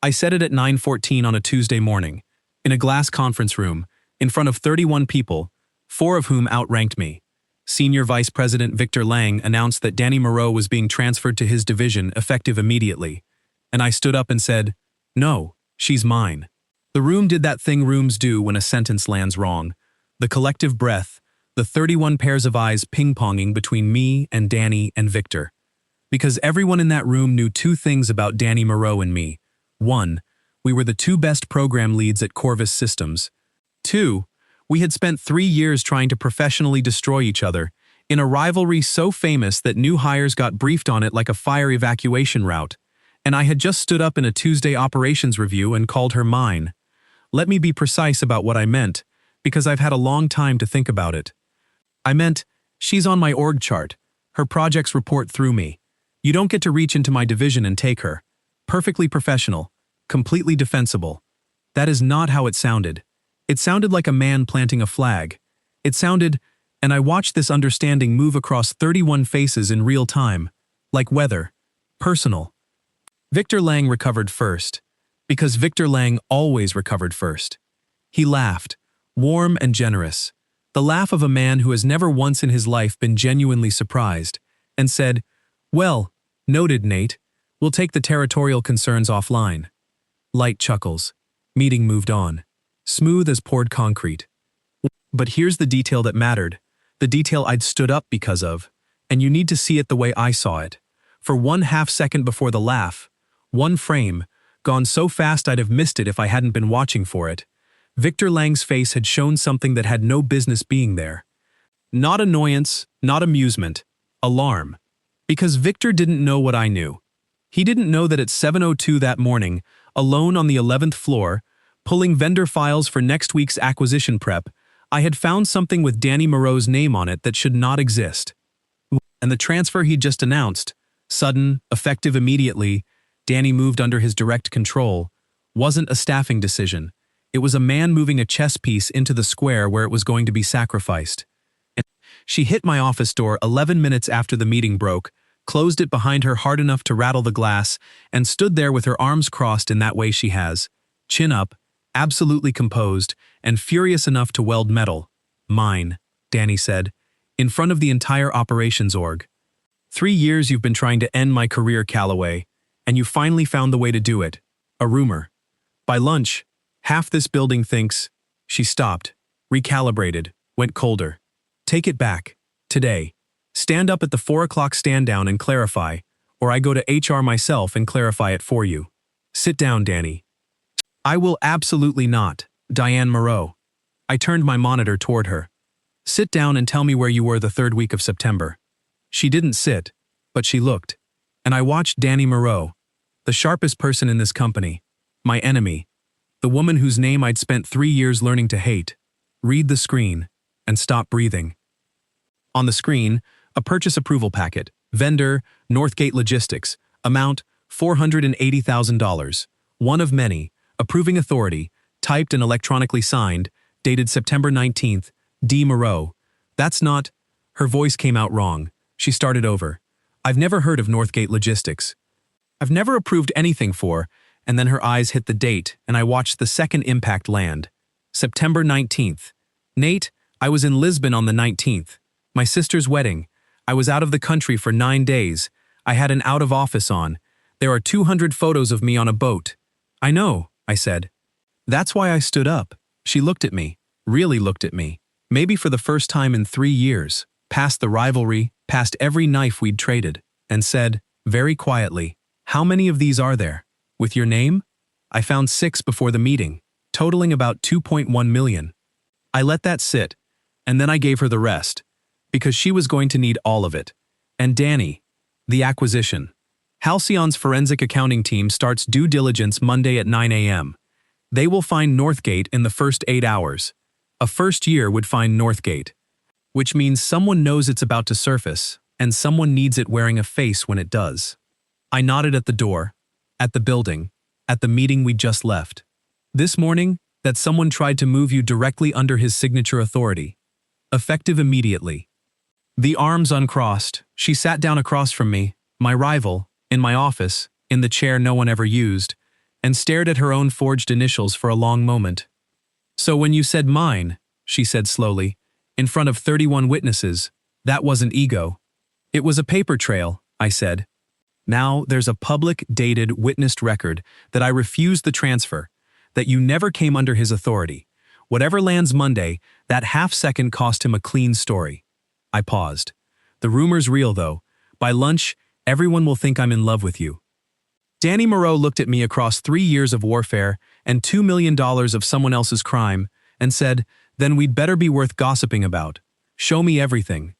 I said it at 9:14 on a Tuesday morning, in a glass conference room, in front of 31 people, 4 of whom outranked me. Senior Vice President Victor Lang announced that Danny Moreau was being transferred to his division effective immediately, and I stood up and said, "No, she's mine." The room did that thing rooms do when a sentence lands wrong. The collective breath, the 31 pairs of eyes ping-ponging between me and Danny and Victor. Because everyone in that room knew 2 things about Danny Moreau and me. 1, we were the 2 best program leads at Corvus Systems. 2, we had spent 3 years trying to professionally destroy each other, in a rivalry so famous that new hires got briefed on it like a fire evacuation route, and I had just stood up in a Tuesday operations review and called her mine. Let me be precise about what I meant, because I've had a long time to think about it. I meant, she's on my org chart. Her projects report through me. You don't get to reach into my division and take her. Perfectly professional. Completely defensible. That is not how it sounded. It sounded like a man planting a flag. It sounded, and I watched this understanding move across 31 faces in real time. Like weather. Personal. Victor Lang recovered first. Because Victor Lang always recovered first. He laughed. Warm and generous. The laugh of a man who has never once in his life been genuinely surprised, and said, "Well, noted, Nate. We'll take the territorial concerns offline." Light chuckles. Meeting moved on. Smooth as poured concrete. But here's the detail that mattered. The detail I'd stood up because of. And you need to see it the way I saw it. For 1/2 second before the laugh, 1 frame, gone so fast I'd have missed it if I hadn't been watching for it, Victor Lang's face had shown something that had no business being there. Not annoyance, not amusement. Alarm. Because Victor didn't know what I knew. He didn't know that at 7:02 that morning, alone on the 11th floor, pulling vendor files for next week's acquisition prep, I had found something with Danny Moreau's name on it that should not exist. And the transfer he'd just announced, sudden, effective immediately, Danny moved under his direct control, wasn't a staffing decision. It was a man moving a chess piece into the square where it was going to be sacrificed. And she hit my office door 11 minutes after the meeting broke, closed it behind her hard enough to rattle the glass, and stood there with her arms crossed in that way she has, chin up, absolutely composed, and furious enough to weld metal. "Mine," Danny said, in front of the entire operations org. 3 years you've been trying to end my career, Calloway, and you finally found the way to do it. A rumor. By lunch, half this building thinks. She stopped, recalibrated, went colder. Take it back. Today. Stand up at the 4 o'clock stand down and clarify, or I go to HR myself and clarify it for you. Sit down, Danny. I will absolutely not, Diane Moreau. I turned my monitor toward her. Sit down and tell me where you were the 3rd week of September. She didn't sit, but she looked. And I watched Danny Moreau, the sharpest person in this company, my enemy, the woman whose name I'd spent 3 years learning to hate, read the screen and stop breathing. On the screen, a purchase approval packet, vendor, Northgate Logistics, amount $480,000, one of many, approving authority, typed and electronically signed, dated September 19th, D. Moreau. That's not. Her voice came out wrong. She started over. I've never heard of Northgate Logistics. I've never approved anything for, and then her eyes hit the date, and I watched the second impact land. September 19th. Nate, I was in Lisbon on the 19th. My sister's wedding. I was out of the country for 9 days. I had an out of office on. There are 200 photos of me on a boat. I know, I said. That's why I stood up. She looked at me, really looked at me, maybe for the first time in 3 years, past the rivalry, past every knife we'd traded, and said, very quietly, "How many of these are there? With your name?" I found 6 before the meeting, totaling about 2.1 million. I let that sit, and then I gave her the rest, because she was going to need all of it. And Danny, the acquisition. Halcyon's forensic accounting team starts due diligence Monday at 9 a.m. They will find Northgate in the first 8 hours. A first year would find Northgate. Which means someone knows it's about to surface, and someone needs it wearing a face when it does. I nodded at the door, at the building, at the meeting we just left. This morning, that someone tried to move you directly under his signature authority. Effective immediately. The arms uncrossed, she sat down across from me, my rival, in my office, in the chair no one ever used, and stared at her own forged initials for a long moment. "So when you said mine," she said slowly, "in front of 31 witnesses, that wasn't ego. It was a paper trail," I said. "Now there's a public, dated, witnessed record that I refused the transfer, that you never came under his authority. Whatever lands Monday, that half-second cost him a clean story." I paused. "The rumor's real, though. By lunch, everyone will think I'm in love with you." Danny Moreau looked at me across 3 years of warfare and $2 million of someone else's crime and said, "Then we'd better be worth gossiping about. Show me everything."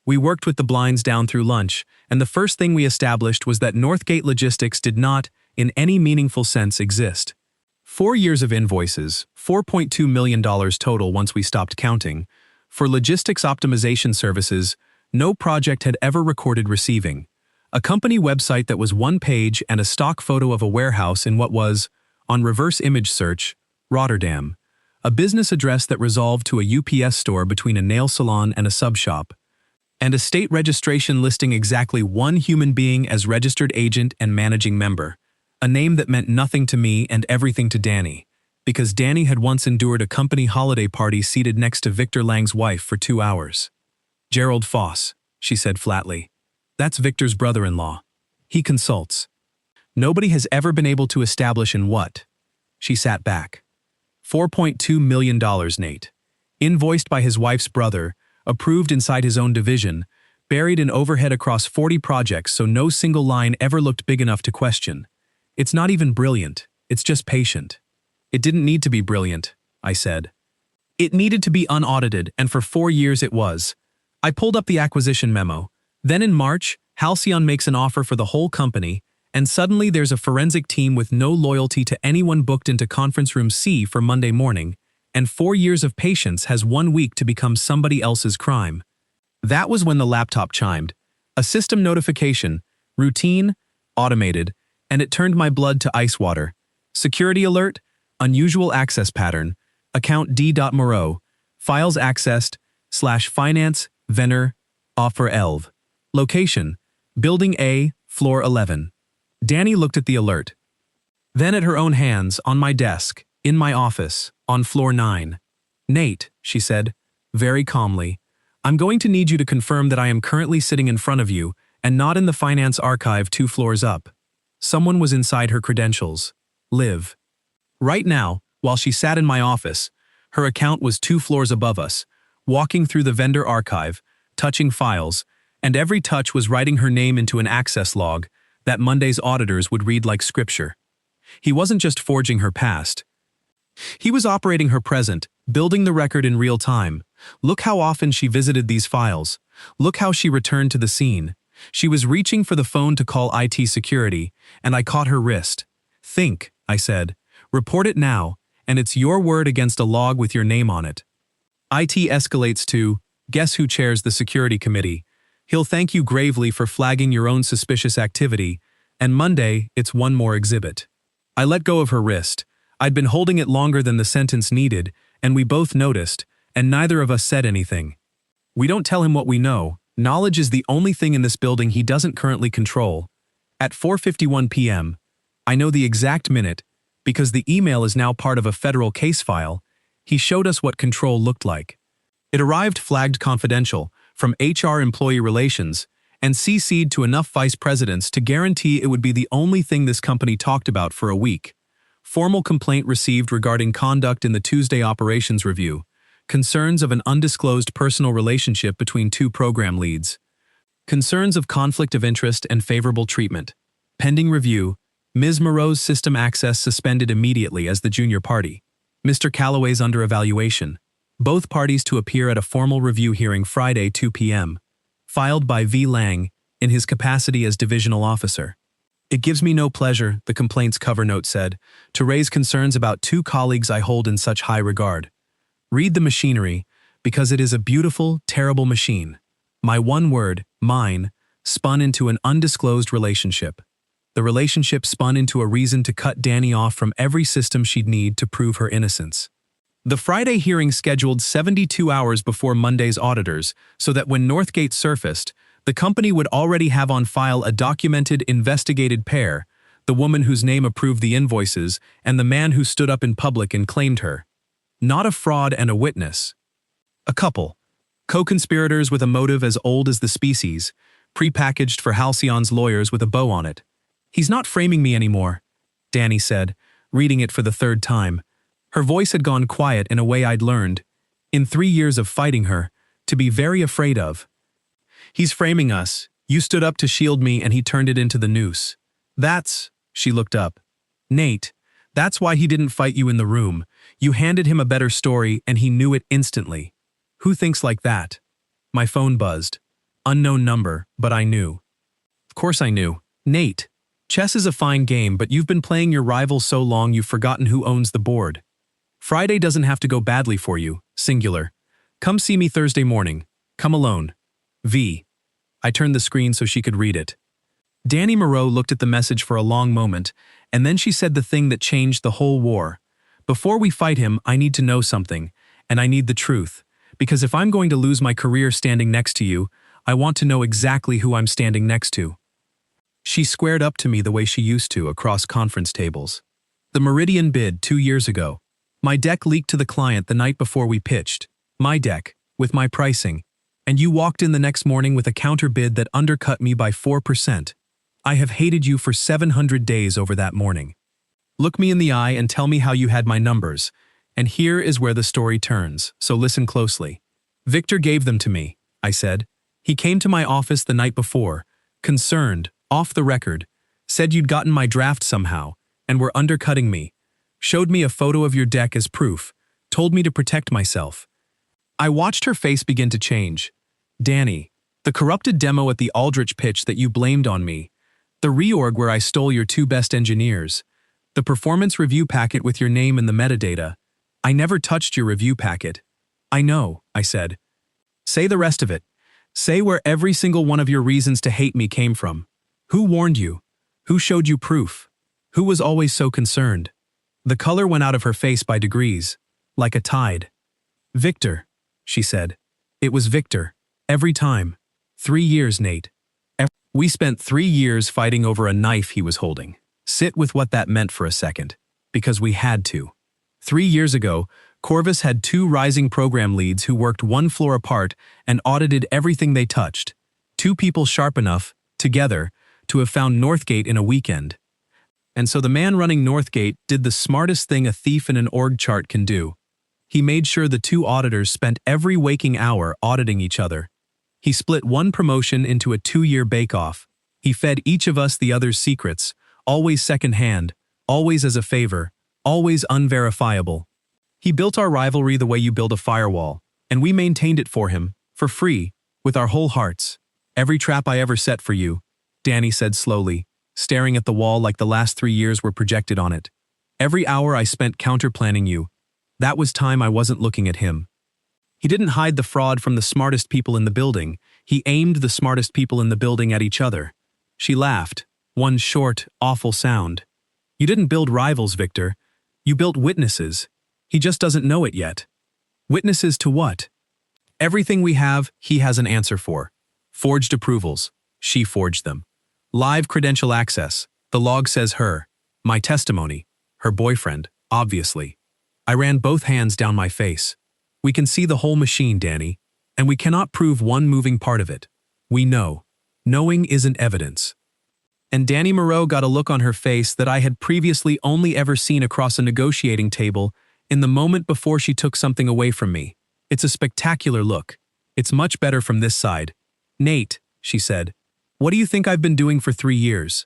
We worked with the blinds down through lunch, and the first thing we established was that Northgate Logistics did not, in any meaningful sense, exist. 4 years of invoices, $4.2 million total once we stopped counting. For logistics optimization services, no project had ever recorded receiving. A company website that was one page and a stock photo of a warehouse in what was, on reverse image search, Rotterdam. A business address that resolved to a UPS store between a nail salon and a sub shop. And a state registration listing exactly one human being as registered agent and managing member. A name that meant nothing to me and everything to Danny, because Danny had once endured a company holiday party seated next to Victor Lang's wife for 2 hours. "Gerald Foss," she said flatly. "That's Victor's brother-in-law. He consults. Nobody has ever been able to establish in what." She sat back. $4.2 million, Nate. Invoiced by his wife's brother, approved inside his own division, buried in overhead across 40 projects so no single line ever looked big enough to question. It's not even brilliant, it's just patient. "It didn't need to be brilliant," I said. "It needed to be unaudited, and for 4 years it was." I pulled up the acquisition memo. Then in March, Halcyon makes an offer for the whole company, and suddenly there's a forensic team with no loyalty to anyone booked into conference room C for Monday morning, and 4 years of patience has 1 week to become somebody else's crime. That was when the laptop chimed. A system notification, routine, automated, and it turned my blood to ice water. Security alert, unusual access pattern, account D.Moreau, files accessed, /finance, Venner, offer Elv. Location, Building A, floor 11. Danny looked at the alert. Then at her own hands, on my desk, in my office, on floor 9. "Nate," she said, very calmly, "I'm going to need you to confirm that I am currently sitting in front of you and not in the finance archive 2 floors up." Someone was inside her credentials. Liv. Right now, while she sat in my office, her account was 2 floors above us, walking through the vendor archive, touching files, and every touch was writing her name into an access log that Monday's auditors would read like scripture. He wasn't just forging her past. He was operating her present, building the record in real time. Look how often she visited these files. Look how she returned to the scene. She was reaching for the phone to call IT security, and I caught her wrist. "Think," I said. "Report it now, and it's your word against a log with your name on it." IT escalates to, "Guess who chairs the security committee? He'll thank you gravely for flagging your own suspicious activity, and Monday, it's one more exhibit." I let go of her wrist. I'd been holding it longer than the sentence needed, and we both noticed, and neither of us said anything. We don't tell him what we know. Knowledge is the only thing in this building he doesn't currently control. At 4:51 p.m., I know the exact minute, because the email is now part of a federal case file, he showed us what control looked like. It arrived flagged confidential from HR Employee Relations and CC'd to enough vice presidents to guarantee it would be the only thing this company talked about for a week. Formal complaint received regarding conduct in the Tuesday operations review. Concerns of an undisclosed personal relationship between 2 program leads. Concerns of conflict of interest and favorable treatment. Pending review. Ms. Moreau's system access suspended immediately as the junior party. Mr. Calloway's under evaluation. Both parties to appear at a formal review hearing Friday 2 p.m. Filed by V. Lang, in his capacity as divisional officer. "It gives me no pleasure," the complaint's cover note said, "to raise concerns about 2 colleagues I hold in such high regard. Read the machinery, because it is a beautiful, terrible machine. My one word, mine, spun into an undisclosed relationship. The relationship spun into a reason to cut Danny off from every system she'd need to prove her innocence. The Friday hearing scheduled 72 hours before Monday's auditors, so that when Northgate surfaced, the company would already have on file a documented, investigated pair, the woman whose name approved the invoices, and the man who stood up in public and claimed her. Not a fraud and a witness. A couple. Co-conspirators with a motive as old as the species, pre-packaged for Halcyon's lawyers with a bow on it. "He's not framing me anymore," Danny said, reading it for the third time. Her voice had gone quiet in a way I'd learned, in 3 years of fighting her, to be very afraid of. "He's framing us. You stood up to shield me and he turned it into the noose. That's," she looked up. "Nate, that's why he didn't fight you in the room. You handed him a better story and he knew it instantly. Who thinks like that?" My phone buzzed. Unknown number, but I knew. Of course I knew. "Nate, chess is a fine game, but you've been playing your rival so long you've forgotten who owns the board. Friday doesn't have to go badly for you, singular. Come see me Thursday morning. Come alone. V." I turned the screen so she could read it. Danny Moreau looked at the message for a long moment, and then she said the thing that changed the whole war. "Before we fight him, I need to know something, and I need the truth, because if I'm going to lose my career standing next to you, I want to know exactly who I'm standing next to." She squared up to me the way she used to across conference tables. "The Meridian bid 2 years ago. My deck leaked to the client the night before we pitched. My deck, with my pricing. And you walked in the next morning with a counter bid that undercut me by 4%. I have hated you for 700 days over that morning. Look me in the eye and tell me how you had my numbers. And here is where the story turns, so listen closely. Victor gave them to me," I said. "He came to my office the night before, concerned, off the record, said you'd gotten my draft somehow, and were undercutting me. Showed me a photo of your deck as proof, told me to protect myself." I watched her face begin to change. "Danny, the corrupted demo at the Aldrich pitch that you blamed on me, the reorg where I stole your 2 best engineers, the performance review packet with your name in the metadata. I never touched your review packet." "I know," I said. "Say the rest of it. Say where every single one of your reasons to hate me came from. Who warned you? Who showed you proof? Who was always so concerned?" The color went out of her face by degrees, like a tide. "Victor," she said. "It was Victor. Every time. 3 years, Nate. We spent 3 years fighting over a knife he was holding. Sit with what that meant for a second. Because we had to. 3 years ago, Corvus had 2 rising program leads who worked 1 floor apart and audited everything they touched. 2 people sharp enough, together, to have found Northgate in a weekend. And so the man running Northgate did the smartest thing a thief in an org chart can do. He made sure the 2 auditors spent every waking hour auditing each other. He split 1 promotion into a 2-year bake-off. He fed each of us the other's secrets, always second-hand, always as a favor, always unverifiable. He built our rivalry the way you build a firewall, and we maintained it for him, for free, with our whole hearts. Every trap I ever set for you," Danny said slowly, staring at the wall like the last 3 years were projected on it. "Every hour I spent counter-planning you. That was time I wasn't looking at him. He didn't hide the fraud from the smartest people in the building. He aimed the smartest people in the building at each other." She laughed, one short, awful sound. "You didn't build rivals, Victor. You built witnesses. He just doesn't know it yet." "Witnesses to what?" "Everything we have, he has an answer for. Forged approvals. She forged them. Live credential access. The log says her. My testimony. Her boyfriend, obviously. I ran both hands down my face. We can see the whole machine, Danny, and we cannot prove one moving part of it. We know. Knowing isn't evidence." And Danny Moreau got a look on her face that I had previously only ever seen across a negotiating table in the moment before she took something away from me. It's a spectacular look. It's much better from this side. "Nate," she said, "what do you think I've been doing for 3 years?"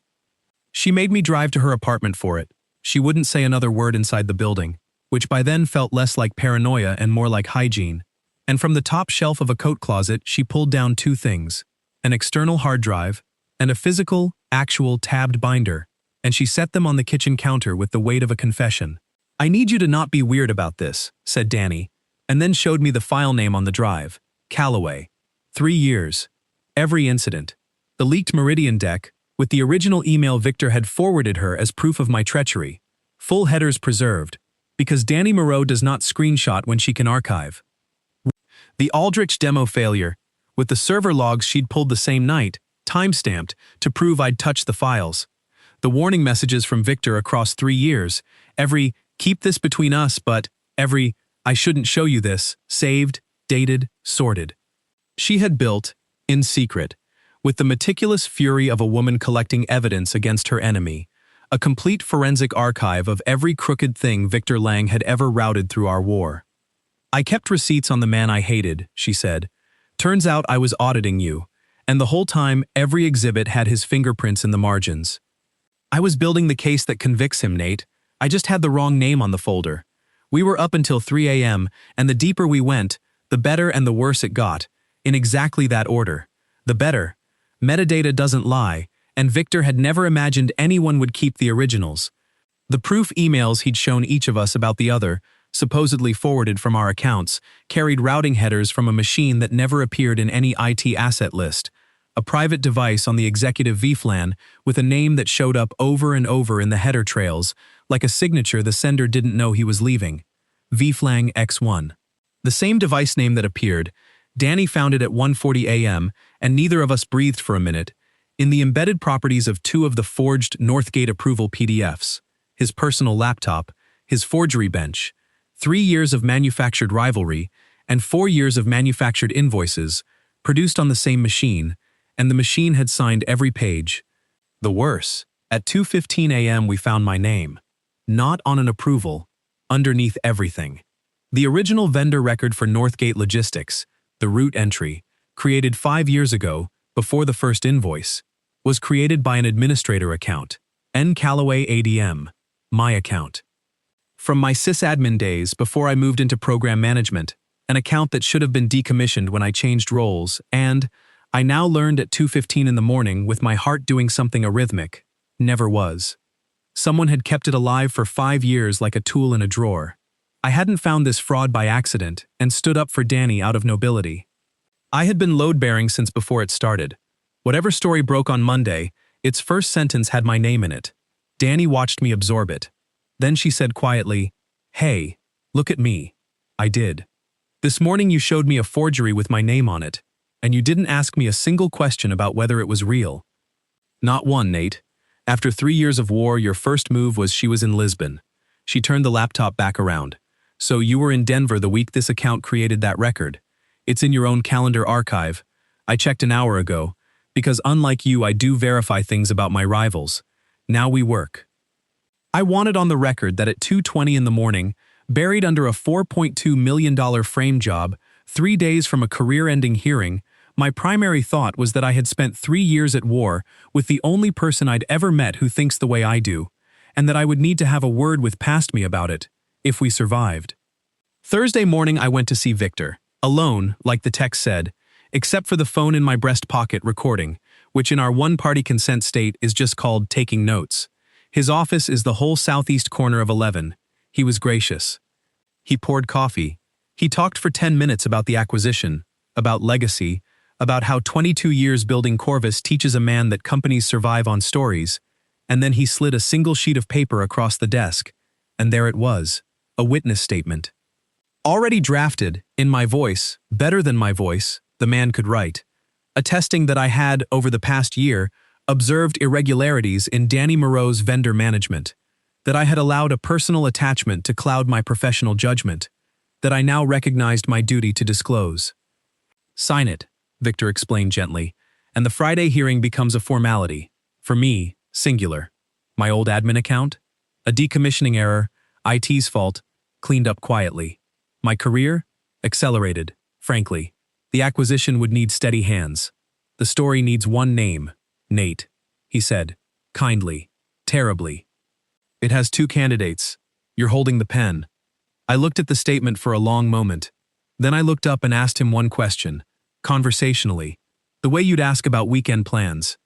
She made me drive to her apartment for it. She wouldn't say another word inside the building, which by then felt less like paranoia and more like hygiene. And from the top shelf of a coat closet, she pulled down 2 things, an external hard drive and a physical, actual tabbed binder, and she set them on the kitchen counter with the weight of a confession. "I need you to not be weird about this," said Danny, and then showed me the file name on the drive, Callaway. 3 years. Every incident. The leaked Meridian deck, with the original email Victor had forwarded her as proof of my treachery. Full headers preserved, because Danny Moreau does not screenshot when she can archive. The Aldrich demo failure, with the server logs she'd pulled the same night, time-stamped, to prove I'd touched the files. The warning messages from Victor across 3 years. Every, keep this between us, but every, I shouldn't show you this, saved, dated, sorted. She had built, in secret, with the meticulous fury of a woman collecting evidence against her enemy, a complete forensic archive of every crooked thing Victor Lang had ever routed through our war. I kept receipts on the man I hated, she said. Turns out I was auditing you, and the whole time every exhibit had his fingerprints in the margins. I was building the case that convicts him, Nate. I just had the wrong name on the folder. We were up until 3 a.m., and the deeper we went, the better and the worse it got, in exactly that order. The better. Metadata doesn't lie, and Victor had never imagined anyone would keep the originals. The proof emails he'd shown each of us about the other, supposedly forwarded from our accounts, carried routing headers from a machine that never appeared in any IT asset list, a private device on the executive VFLAN with a name that showed up over and over in the header trails, like a signature the sender didn't know he was leaving. VFLAN X1. The same device name that appeared. Danny found it at 1:40 a.m., and neither of us breathed for a minute, in the embedded properties of 2 of the forged Northgate approval PDFs, his personal laptop, his forgery bench, 3 years of manufactured rivalry, and 4 years of manufactured invoices, produced on the same machine, and the machine had signed every page. The worse, at 2:15 a.m. we found my name. Not on an approval, underneath everything. The original vendor record for Northgate Logistics, the route entry, created 5 years ago, before the first invoice, was created by an administrator account, N. Callaway ADM, my account. From my sysadmin days before I moved into program management, an account that should have been decommissioned when I changed roles, and I now learned at 2:15 in the morning with my heart doing something arrhythmic, never was. Someone had kept it alive for 5 years like a tool in a drawer. I hadn't found this fraud by accident and stood up for Danny out of nobility. I had been load-bearing since before it started. Whatever story broke on Monday, its first sentence had my name in it. Danny watched me absorb it. Then she said quietly, "Hey, look at me." I did. "This morning you showed me a forgery with my name on it, and you didn't ask me a single question about whether it was real." "Not one, Nate. After 3 years of war, your first move was she was in Lisbon." She turned the laptop back around. "So you were in Denver the week this account created that record. It's in your own calendar archive. I checked an hour ago, because unlike you I do verify things about my rivals. Now we work." I wanted on the record that at 2:20 in the morning, buried under a $4.2 million frame job, 3 days from a career-ending hearing, my primary thought was that I had spent 3 years at war with the only person I'd ever met who thinks the way I do, and that I would need to have a word with past me about it, if we survived. Thursday morning I went to see Victor, alone, like the text said, except for the phone in my breast pocket recording, which in our one-party consent state is just called taking notes. His office is the whole southeast corner of 11. He was gracious. He poured coffee. He talked for 10 minutes about the acquisition, about legacy, about how 22 years building Corvus teaches a man that companies survive on stories, and then he slid a single sheet of paper across the desk, and there it was, a witness statement. Already drafted, in my voice, better than my voice, the man could write, attesting that I had, over the past year, observed irregularities in Danny Moreau's vendor management, that I had allowed a personal attachment to cloud my professional judgment, that I now recognized my duty to disclose. "Sign it," Victor explained gently, "and the Friday hearing becomes a formality. For me, singular. My old admin account? A decommissioning error, IT's fault, cleaned up quietly. My career? Accelerated, frankly. The acquisition would need steady hands. The story needs one name, Nate," he said, kindly, terribly. "It has 2 candidates. You're holding the pen." I looked at the statement for a long moment. Then I looked up and asked him one question, conversationally, the way you'd ask about weekend plans.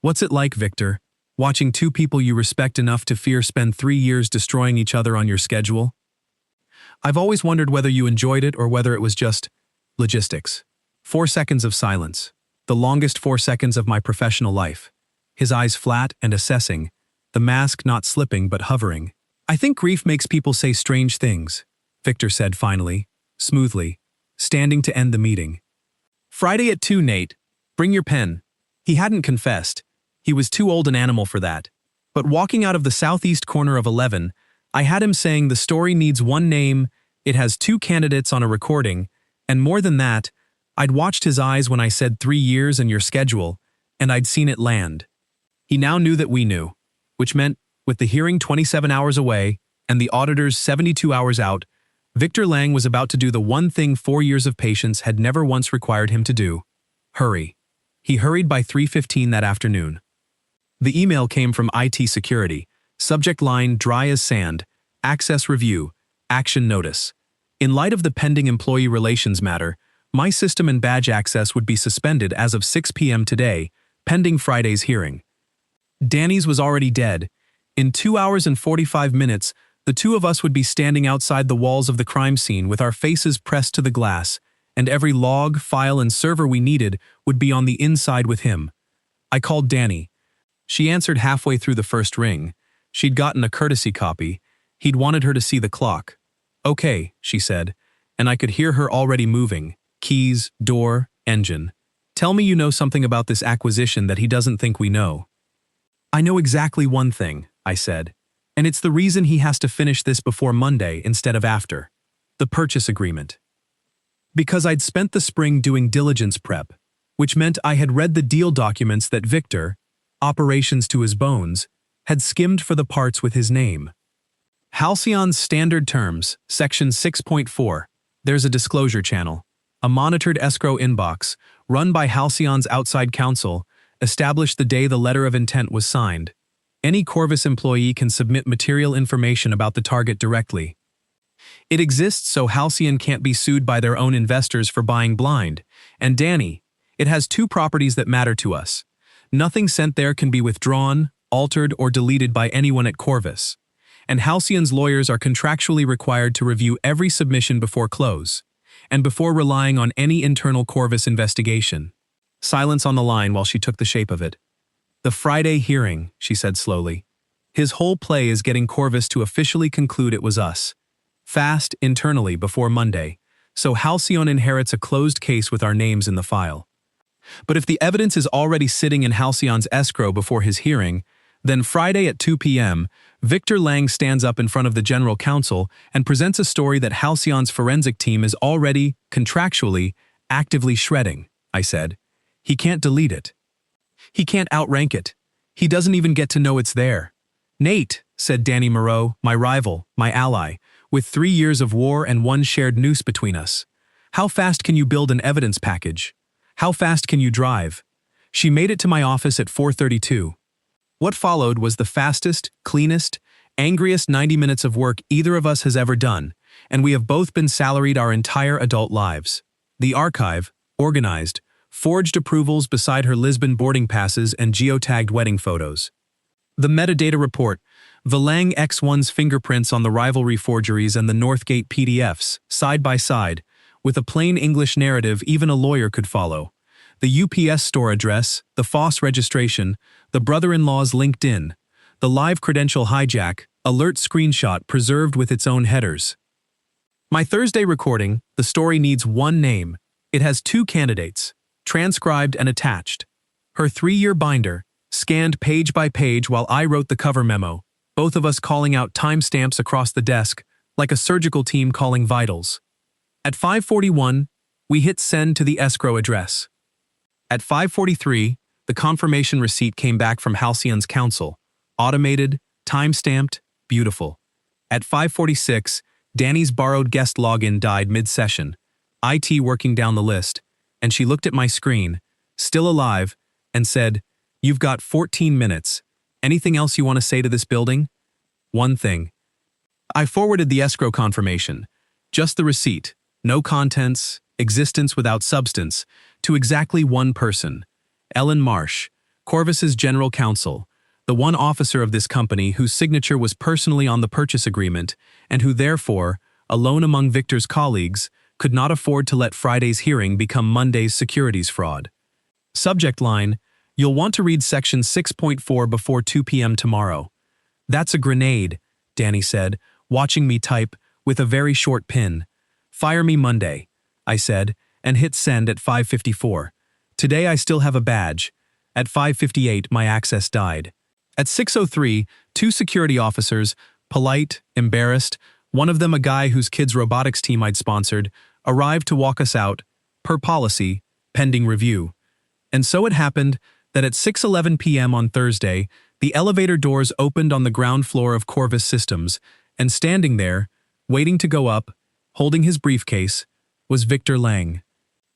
"What's it like, Victor, watching 2 people you respect enough to fear spend 3 years destroying each other on your schedule?" I've always wondered whether you enjoyed it or whether it was just logistics. 4 seconds of silence, the longest 4 seconds of my professional life. His eyes flat and assessing, the mask not slipping but hovering. "I think grief makes people say strange things," Victor said finally, smoothly, standing to end the meeting. "Friday at 2, Nate. Bring your pen." He hadn't confessed. He was too old an animal for that. But walking out of the southeast corner of 11, I had him saying the story needs one name, it has two candidates on a recording, and more than that, I'd watched his eyes when I said 3 years and your schedule, and I'd seen it land. He now knew that we knew, which meant, with the hearing 27 hours away and the auditors 72 hours out, Victor Lang was about to do the one thing 4 years of patience had never once required him to do: hurry. He hurried by 3:15 that afternoon. The email came from IT Security, subject line dry as sand, access review, action notice. In light of the pending employee relations matter, my system and badge access would be suspended as of 6 p.m. today, pending Friday's hearing. Danny's was already dead. In 2 hours and 45 minutes, the two of us would be standing outside the walls of the crime scene with our faces pressed to the glass, and every log, file, and server we needed would be on the inside with him. I called Danny. She answered halfway through the first ring. She'd gotten a courtesy copy. He'd wanted her to see the clock. Okay, she said, and I could hear her already moving. Keys, door, engine. Tell me you know something about this acquisition that he doesn't think we know. I know exactly one thing, I said, and it's the reason he has to finish this before Monday instead of after. The purchase agreement. Because I'd spent the spring doing diligence prep, which meant I had read the deal documents that Victor, operations to his bones, had skimmed for the parts with his name. Halcyon's Standard Terms, Section 6.4. There's a disclosure channel, a monitored escrow inbox, run by Halcyon's outside counsel, established the day the letter of intent was signed. Any Corvus employee can submit material information about the target directly. It exists so Halcyon can't be sued by their own investors for buying blind. And Danny, it has two properties that matter to us. Nothing sent there can be withdrawn, altered, or deleted by anyone at Corvus. And Halcyon's lawyers are contractually required to review every submission before close, and before relying on any internal Corvus investigation. Silence on the line while she took the shape of it. The Friday hearing, she said slowly. His whole play is getting Corvus to officially conclude it was us. Fast, internally, before Monday, so Halcyon inherits a closed case with our names in the file. But if the evidence is already sitting in Halcyon's escrow before his hearing, then Friday at 2 p.m., Victor Lang stands up in front of the general counsel and presents a story that Halcyon's forensic team is already, contractually, actively shredding, I said. He can't delete it. He can't outrank it. He doesn't even get to know it's there. Nate, said Danny Moreau, my rival, my ally, with 3 years of war and one shared noose between us. How fast can you build an evidence package? How fast can you drive? She made it to my office at 4:32. What followed was the fastest, cleanest, angriest 90 minutes of work either of us has ever done, and we have both been salaried our entire adult lives. The archive, organized, forged approvals beside her Lisbon boarding passes and geotagged wedding photos. The metadata report, the Lang X1's fingerprints on the rivalry forgeries and the Northgate PDFs, side by side, with a plain English narrative even a lawyer could follow. The UPS store address, the Foss registration, the brother-in-law's LinkedIn, the live credential hijack, alert screenshot preserved with its own headers. My Thursday recording, the story needs one name. It has two candidates, transcribed and attached. Her 3-year binder, scanned page by page while I wrote the cover memo, both of us calling out timestamps across the desk, like a surgical team calling vitals. At 5:41, we hit send to the escrow address. At 5:43, the confirmation receipt came back from Halcyon's counsel. Automated, time-stamped, beautiful. At 5:46, Danny's borrowed guest login died mid-session, IT working down the list, and she looked at my screen, still alive, and said, "You've got 14 minutes. Anything else you want to say to this building?" One thing. I forwarded the escrow confirmation, just the receipt, no contents, existence without substance, to exactly one person, Ellen Marsh, Corvus's general counsel, the one officer of this company whose signature was personally on the purchase agreement and who therefore, alone among Victor's colleagues, could not afford to let Friday's hearing become Monday's securities fraud. Subject line, you'll want to read section 6.4 before 2 p.m. tomorrow. That's a grenade, Danny said, watching me type, with a very short pin. Fire me Monday, I said, and hit send at 5:54. Today I still have a badge. At 5:58 my access died. At 6:03, two security officers, polite, embarrassed, one of them a guy whose kid's robotics team I'd sponsored, arrived to walk us out, per policy, pending review. And so it happened that at 6:11 p.m. on Thursday, the elevator doors opened on the ground floor of Corvus Systems, and standing there, waiting to go up, holding his briefcase, was Victor Lang.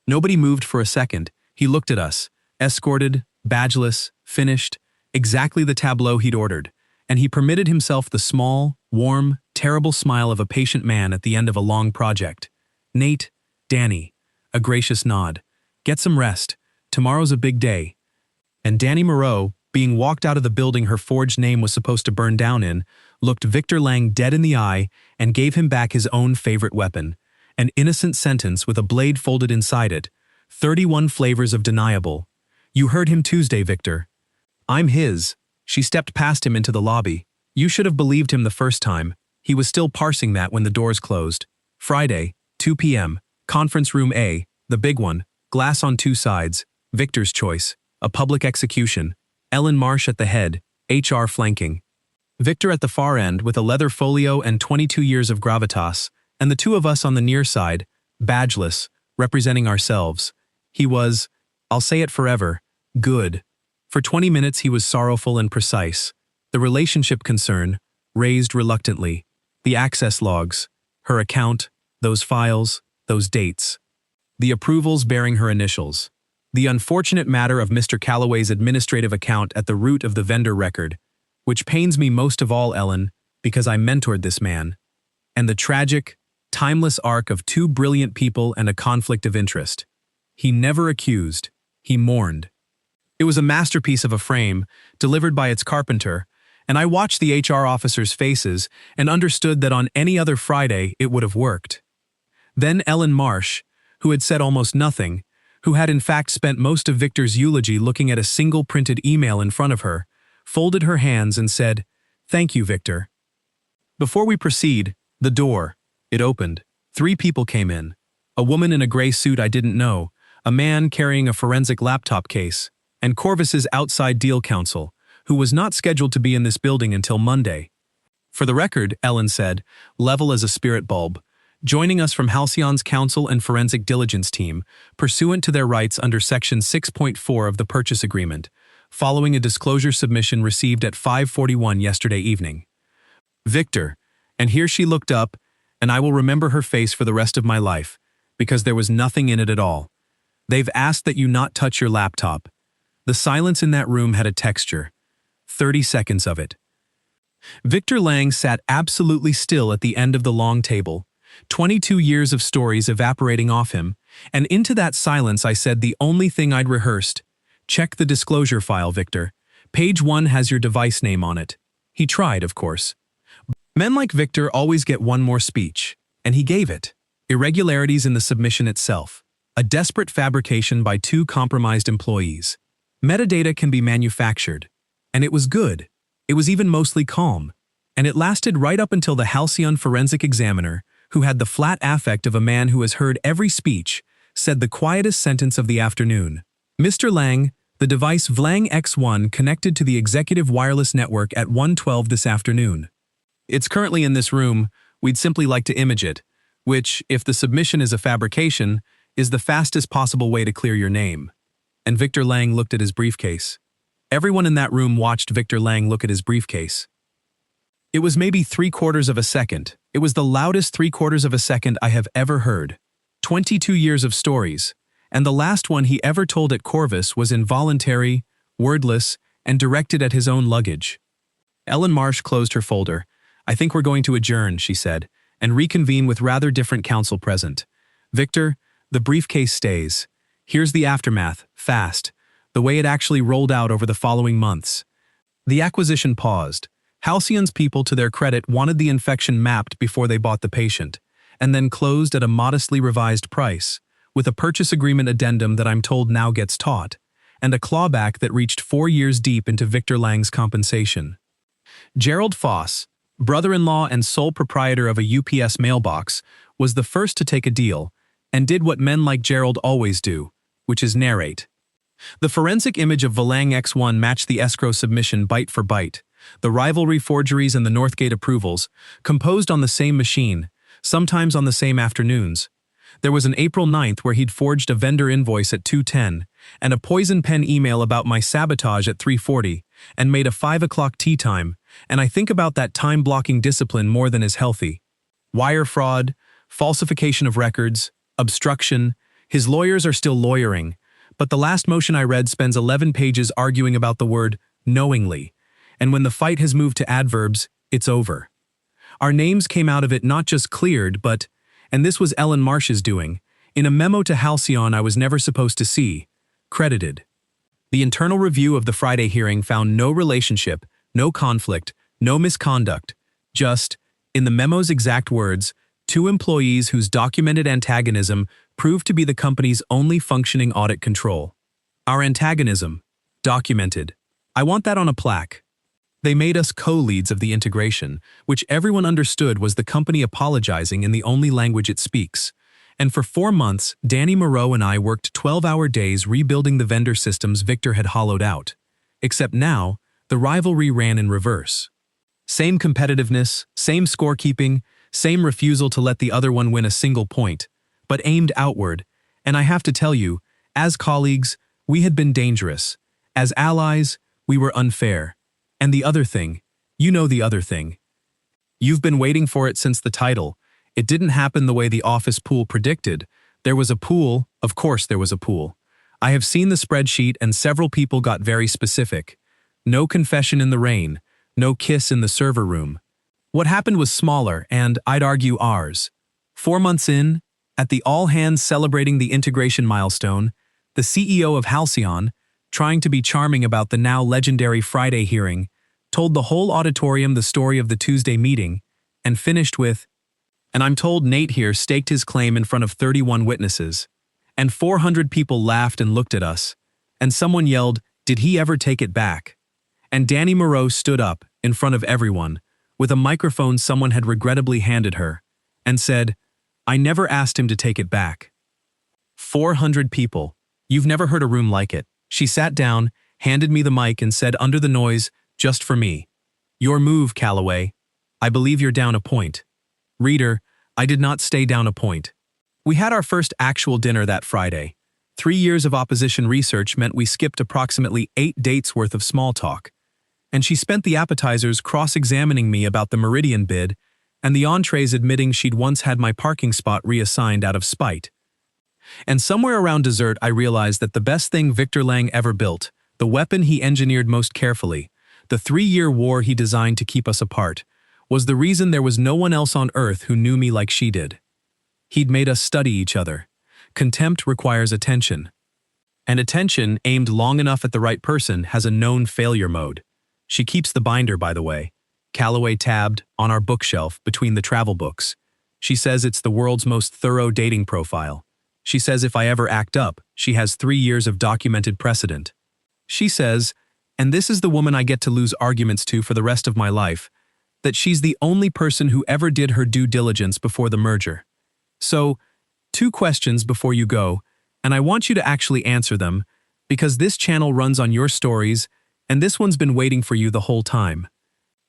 Nobody moved for a second. He looked at us, escorted, badgeless, finished, exactly the tableau he'd ordered, and he permitted himself the small, warm, terrible smile of a patient man at the end of a long project. Nate, Danny, a gracious nod. Get some rest. Tomorrow's a big day. And Danny Moreau, being walked out of the building her forged name was supposed to burn down in, looked Victor Lang dead in the eye and gave him back his own favorite weapon, an innocent sentence with a blade folded inside it. 31 flavors of deniable. You heard him Tuesday, Victor. I'm his. She stepped past him into the lobby. You should have believed him the first time. He was still parsing that when the doors closed. Friday, 2 p.m., conference room A, the big one, glass on two sides, Victor's choice, a public execution, Ellen Marsh at the head, HR flanking. Victor at the far end with a leather folio and 22 years of gravitas, and the two of us on the near side, badgeless, representing ourselves. He was, I'll say it forever, good. For 20 minutes he was sorrowful and precise. The relationship concern, raised reluctantly. The access logs, her account, those files, those dates. The approvals bearing her initials. The unfortunate matter of Mr. Calloway's administrative account at the root of the vendor record, which pains me most of all, Ellen, because I mentored this man. And the tragic, timeless arc of two brilliant people and a conflict of interest. He never accused, he mourned. It was a masterpiece of a frame, delivered by its carpenter, and I watched the HR officers' faces and understood that on any other Friday it would have worked. Then Ellen Marsh, who had said almost nothing, who had in fact spent most of Victor's eulogy looking at a single printed email in front of her, folded her hands and said, "Thank you, Victor." Before we proceed, the door, it opened. 3 people came in. A woman in a gray suit I didn't know, a man carrying a forensic laptop case, and Corvus's outside deal counsel, who was not scheduled to be in this building until Monday. For the record, Ellen said, level as a spirit bulb, joining us from Halcyon's counsel and forensic diligence team, pursuant to their rights under Section 6.4 of the purchase agreement, following a disclosure submission received at 5:41 yesterday evening. Victor, and here she looked up, and I will remember her face for the rest of my life, because there was nothing in it at all. They've asked that you not touch your laptop. The silence in that room had a texture. 30 seconds of it. Victor Lang sat absolutely still at the end of the long table, 22 years of stories evaporating off him, and into that silence I said the only thing I'd rehearsed. Check the disclosure file, Victor. Page 1 has your device name on it. He tried, of course. Men like Victor always get one more speech, and he gave it. Irregularities in the submission itself. A desperate fabrication by 2 compromised employees. Metadata can be manufactured. And it was good. It was even mostly calm. And it lasted right up until the Halcyon forensic examiner, who had the flat affect of a man who has heard every speech, said the quietest sentence of the afternoon. Mr. Lang, the device Vlang X1 connected to the executive wireless network at 1:12 this afternoon. It's currently in this room. We'd simply like to image it, which, if the submission is a fabrication, is the fastest possible way to clear your name. And Victor Lang looked at his briefcase. Everyone in that room watched Victor Lang look at his briefcase. It was maybe 3/4 of a second. It was the loudest 3/4 of a second I have ever heard. 22 years of stories, and the last one he ever told at Corvus was involuntary, wordless, and directed at his own luggage. Ellen Marsh closed her folder. I think we're going to adjourn, she said, and reconvene with rather different counsel present. Victor, the briefcase stays. Here's the aftermath, fast, the way it actually rolled out over the following months. The acquisition paused. Halcyon's people, to their credit, wanted the infection mapped before they bought the patient, and then closed at a modestly revised price, with a purchase agreement addendum that I'm told now gets taught, and a clawback that reached 4 years deep into Victor Lang's compensation. Gerald Foss, brother-in-law and sole proprietor of a UPS mailbox, was the first to take a deal, and did what men like Gerald always do, which is narrate. The forensic image of Valang X1 matched the escrow submission byte for byte. The rivalry forgeries and the Northgate approvals, composed on the same machine, sometimes on the same afternoons. There was an April 9th where he'd forged a vendor invoice at 2:10, and a poison pen email about my sabotage at 3:40, and made a 5 o'clock tea time, and I think about that time-blocking discipline more than is healthy. Wire fraud, falsification of records, obstruction, his lawyers are still lawyering, but the last motion I read spends 11 pages arguing about the word knowingly, and when the fight has moved to adverbs, it's over. Our names came out of it not just cleared, but, and this was Ellen Marsh's doing, in a memo to Halcyon I was never supposed to see, credited. The internal review of the Friday hearing found no relationship, no conflict, no misconduct, just, in the memo's exact words, 2 employees whose documented antagonism proved to be the company's only functioning audit control. Our antagonism, documented. I want that on a plaque. They made us co-leads of the integration, which everyone understood was the company apologizing in the only language it speaks. And for 4 months, Danny Moreau and I worked 12-hour days rebuilding the vendor systems Victor had hollowed out. Except now, the rivalry ran in reverse. Same competitiveness, same scorekeeping, same refusal to let the other one win a single point, but aimed outward, and I have to tell you, as colleagues, we had been dangerous. As allies, we were unfair. And the other thing, you know the other thing. You've been waiting for it since the title. It didn't happen the way the office pool predicted. There was a pool, of course there was a pool. I have seen the spreadsheet and several people got very specific. No confession in the rain, no kiss in the server room. What happened was smaller and, I'd argue, ours. 4 months in, at the all-hands celebrating the integration milestone, the CEO of Halcyon, trying to be charming about the now legendary Friday hearing, told the whole auditorium the story of the Tuesday meeting, and finished with, and I'm told Nate here staked his claim in front of 31 witnesses, and 400 people laughed and looked at us, and someone yelled, "Did he ever take it back?" And Danny Moreau stood up, in front of everyone, with a microphone someone had regrettably handed her, and said, "I never asked him to take it back." 400 people. You've never heard a room like it. She sat down, handed me the mic and said under the noise, just for me, "Your move, Calloway. I believe you're down a point." Reader, I did not stay down a point. We had our first actual dinner that Friday. 3 years of opposition research meant we skipped approximately 8 dates worth of small talk. And she spent the appetizers cross-examining me about the Meridian bid, and the entrees admitting she'd once had my parking spot reassigned out of spite. And somewhere around dessert I realized that the best thing Victor Lang ever built, the weapon he engineered most carefully, the 3-year war he designed to keep us apart, was the reason there was no one else on earth who knew me like she did. He'd made us study each other. Contempt requires attention. And attention, aimed long enough at the right person, has a known failure mode. She keeps the binder, by the way. Calloway tabbed, on our bookshelf, between the travel books. She says it's the world's most thorough dating profile. She says if I ever act up, she has 3 years of documented precedent. She says, and this is the woman I get to lose arguments to for the rest of my life, that she's the only person who ever did her due diligence before the merger. So, 2 questions before you go, and I want you to actually answer them, because this channel runs on your stories, and this one's been waiting for you the whole time.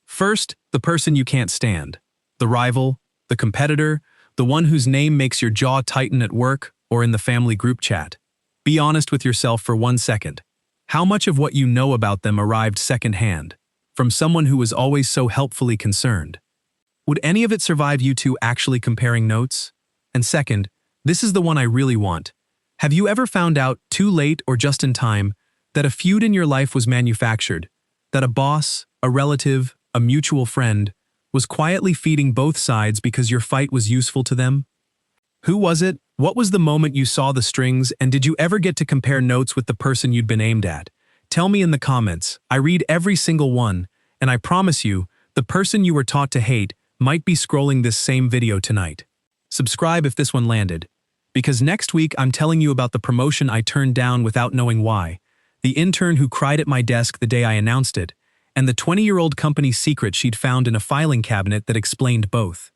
First, the person you can't stand. The rival, the competitor, the one whose name makes your jaw tighten at work or in the family group chat. Be honest with yourself for 1 second. How much of what you know about them arrived secondhand, from someone who was always so helpfully concerned? Would any of it survive you 2 actually comparing notes? And second, this is the one I really want. Have you ever found out, too late or just in time, that a feud in your life was manufactured, that a boss, a relative, a mutual friend, was quietly feeding both sides because your fight was useful to them? Who was it? What was the moment you saw the strings, and did you ever get to compare notes with the person you'd been aimed at? Tell me in the comments. I read every single one, and I promise you, the person you were taught to hate might be scrolling this same video tonight. Subscribe if this one landed, because next week I'm telling you about the promotion I turned down without knowing why, the intern who cried at my desk the day I announced it, and the 20-year-old company's secret she'd found in a filing cabinet that explained both.